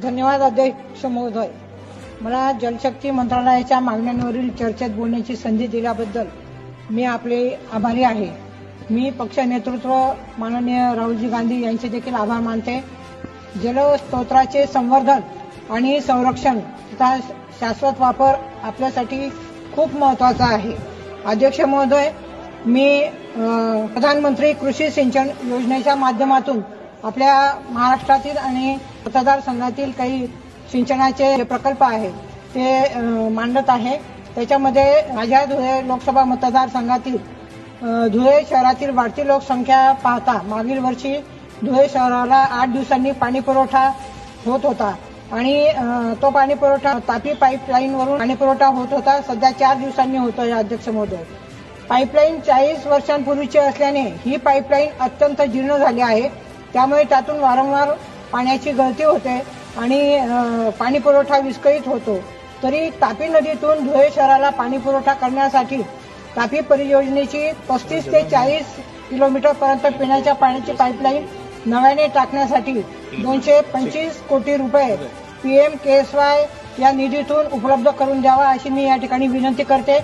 धन्यवाद अध्यक्ष महोदय। मला जलशक्ती मंत्रालयाच्या मागण्यांवरील चर्चेत बोलण्याची संधी दिल्याबद्दल मी आपले आभारी आहे। मी पक्ष नेतृत्व माननीय राहुलजी गांधी यांचे देखील आभार मानते। जलस्रोतांचे संवर्धन आणि संरक्षण तथा शाश्वत वापर आपल्यासाठी खूप महत्त्वाचा आहे। अध्यक्ष महोदय, मी प्रधानमंत्री कृषी सिंचन योजनेच्या माध्यमातून आपल्या महाराष्ट्रातील आणि मतदारसंघातील काही सिंचनाचे प्रकल्प आहेत ते मांडत आहे। त्याच्यामध्ये माझ्या धुळे लोकसभा मतदारसंघातील धुळे शहरातील वाढती लोकसंख्या पाहता मागील वर्षी धुळे शहराला 8 दिवसांनी पाणी पुरवठा होत होता आणि तो पाणी पुरवठा तापी पाईपलाईनवरून पाणी पुरवठा होत होता। सध्या 4 दिवसांनी होतोय अध्यक्ष महोदय। पाईपलाईन 40 वर्षांपूर्वीची असल्याने ही पाईपलाईन अत्यंत जीर्ण झाली आहे। त्यामुळे त्यातून वारंवार पाण्याची गळती होते आणि पाणी पुरवठा विस्कळीत होतो। तरी तापी नदीतून धुळे शहराला पाणी पुरवठा करण्यासाठी तापी परियोजनेची 35 ते 40 किलोमीटर पर्यंत पिण्याच्या पाण्याची पाईपलाईन नव्याने टाकण्यासाठी 225 कोटी रुपये PM KSY या निधीतून उपलब्ध करून द्यावा अशी मी या ठिकाणी विनंती करते।